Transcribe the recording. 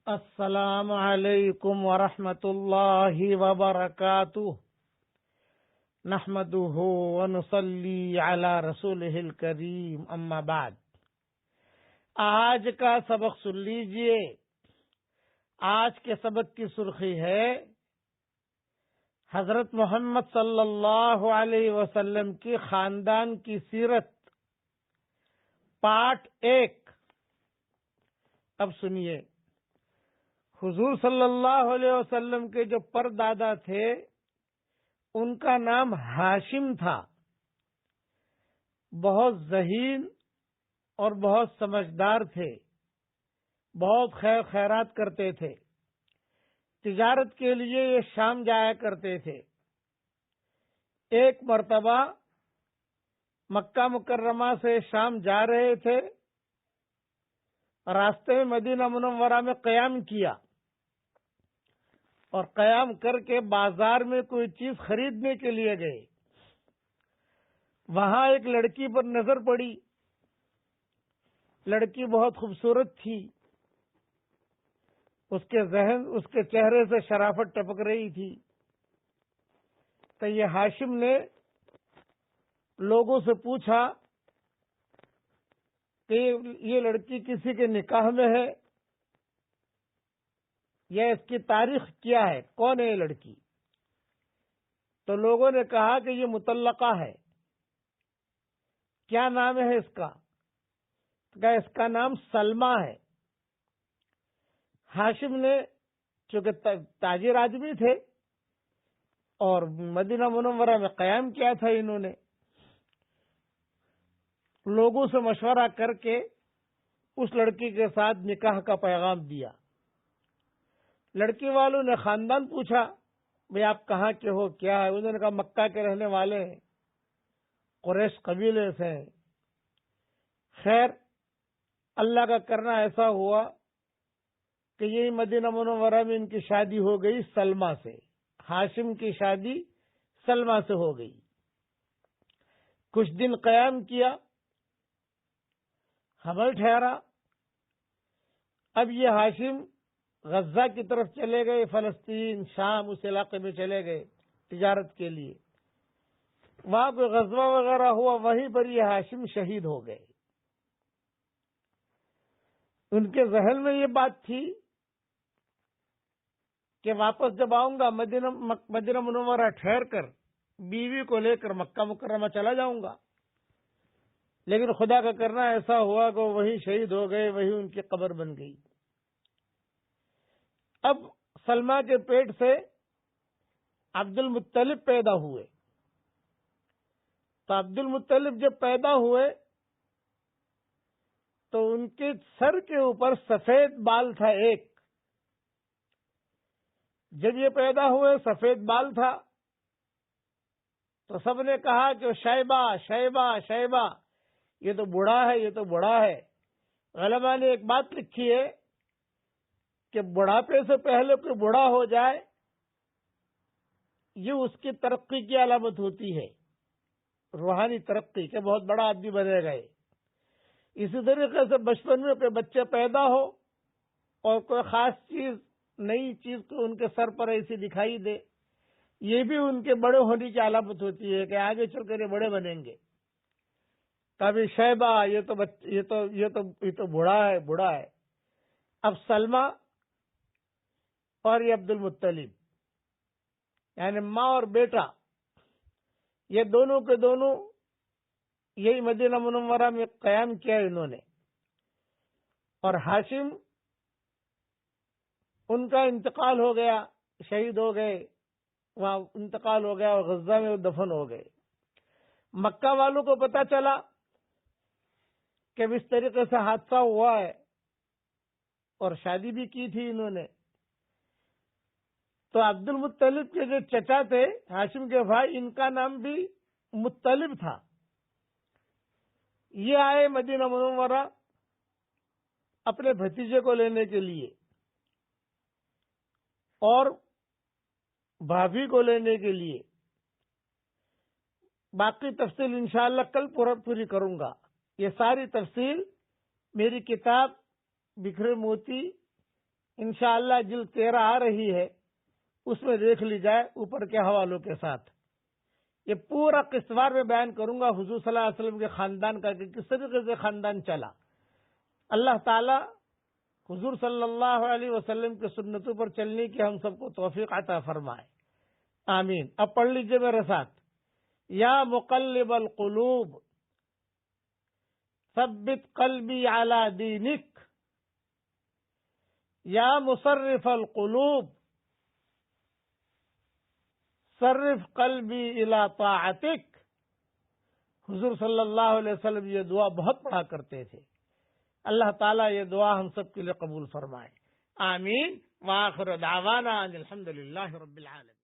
السلام علیکم ورحمۃ اللہ وبرکاتہ نحمده ونصلی علی رسولہ الکریم اما بعد۔ آج کا سبق سن لیجئے۔ آج کے سبق کی سرخی ہے حضرت محمد صلی اللہ علیہ وسلم کی خاندان کی سیرت، پارٹ 1۔ اب سنیے، حضور صلی اللہ علیہ وسلم کے جو پردادا تھے ان کا نام ہاشم تھا۔ بہت ذہین اور بہت سمجھدار تھے، بہت خیر خیرات کرتے تھے۔ تجارت کے لیے یہ شام جایا کرتے تھے۔ ایک مرتبہ مکہ مکرمہ سے شام جا رہے تھے، راستے میں مدینہ منورہ میں قیام کیا اور قیام کر کے بازار میں کوئی چیز خریدنے کے لیے گئے۔ وہاں ایک لڑکی پر نظر پڑی۔ لڑکی بہت خوبصورت تھی، اس کے چہرے سے شرافت ٹپک رہی تھی۔ تو یہ ہاشم نے لوگوں سے پوچھا کہ یہ لڑکی کسی کے نکاح میں ہے یا اس کی تاریخ کیا ہے، کون ہے یہ لڑکی؟ تو لوگوں نے کہا کہ یہ مطلقہ ہے۔ کیا نام ہے اس کا؟ کہا اس کا نام سلمہ ہے۔ ہاشم نے، چونکہ تاجر آدمی تھے اور مدینہ منورہ میں قیام کیا تھا انہوں نے، لوگوں سے مشورہ کر کے اس لڑکی کے ساتھ نکاح کا پیغام دیا۔ لڑکی والوں نے خاندان پوچھا، بھئی آپ کہاں کے ہو، کیا ہے؟ انہوں نے کہا مکہ کے رہنے والے ہیں، قریش قبیلے سے ہیں۔ خیر، اللہ کا کرنا ایسا ہوا کہ یہی مدینہ منورہ میں ان کی شادی ہو گئی سلمہ سے۔ ہاشم کی شادی سلمہ سے ہو گئی۔ کچھ دن قیام کیا، حمل ٹھہرا۔ اب یہ ہاشم غزہ کی طرف چلے گئے، فلسطین، شام، اس علاقے میں چلے گئے تجارت کے لیے۔ وہاں کوئی غزوہ وغیرہ ہوا، وہیں پر یہ ہاشم شہید ہو گئے۔ ان کے ذہن میں یہ بات تھی کہ واپس جب آؤں گا مدینہ منورہ ٹھہر کر بیوی کو لے کر مکہ مکرمہ چلا جاؤں گا، لیکن خدا کا کرنا ایسا ہوا کہ وہیں شہید ہو گئے، وہیں ان کی قبر بن گئی۔ اب سلمہ کے پیٹ سے عبد المطلب پیدا ہوئے۔ تو عبد المطلب جب پیدا ہوئے تو ان کے سر کے اوپر سفید بال تھا ایک۔ جب یہ پیدا ہوئے سفید بال تھا تو سب نے کہا کہ شیبہ شیبہ شیبہ، یہ تو بوڑھا ہے، یہ تو بوڑھا ہے۔ علماء نے ایک بات لکھی ہے کہ بڑھاپے سے پہلے کوئی بوڑھا ہو جائے یہ اس کی ترقی کی علامت ہوتی ہے، روحانی ترقی، کہ بہت بڑا آدمی بنے گئے۔ اسی طریقے سے بچپن میں کوئی بچے پیدا ہو اور کوئی خاص چیز، نئی چیز کو ان کے سر پر ایسی دکھائی دے، یہ بھی ان کے بڑے ہونے کی علامت ہوتی ہے کہ آگے چل کر یہ بڑے بنیں گے۔ کبھی شیبہ، یہ تو بوڑھا ہے، بوڑھا ہے۔ اب سلمہ اور یہ عبد المطلب، یعنی ماں اور بیٹا، یہ دونوں کے دونوں یہی مدینہ منورہ میں قیام کیا انہوں نے۔ اور ہاشم، ان کا انتقال ہو گیا، شہید ہو گئے، وہاں انتقال ہو گیا اور غزہ میں دفن ہو گئے۔ مکہ والوں کو پتا چلا کہ اس طریقے سے حادثہ ہوا ہے، اور شادی بھی کی تھی انہوں نے۔ تو عبد المطلب کے جو چچا تھے، ہاشم کے بھائی، ان کا نام بھی مطلب تھا۔ یہ آئے مدینہ منورہ اپنے بھتیجے کو لینے کے لیے اور بھابھی کو لینے کے لیے۔ باقی تفصیل انشاءاللہ کل پوری کروں گا۔ یہ ساری تفصیل میری کتاب بکھرے موتی انشاءاللہ جلد 13 آ رہی ہے، اس میں دیکھ لی جائے اوپر کے حوالوں کے ساتھ۔ یہ پورا قسطوار میں بیان کروں گا حضور صلی اللہ علیہ وسلم کے خاندان کا کہ کس طریقے سے خاندان چلا۔ اللہ تعالی حضور صلی اللہ علیہ وسلم کے سنتوں پر چلنے کی ہم سب کو توفیق عطا فرمائے، آمین۔ اب پڑھ لیجئے میرے ساتھ، یا مقلب القلوب ثبت قلبی علی دینک، یا مصرف القلوب صرف قلبی الی طاعتک۔ حضور صلی اللہ علیہ وسلم یہ دعا بہت پڑھا کرتے تھے۔ اللہ تعالیٰ یہ دعا ہم سب کے لیے قبول فرمائے، آمین۔ وآخر دعوانا ان الحمد للہ رب العالمین۔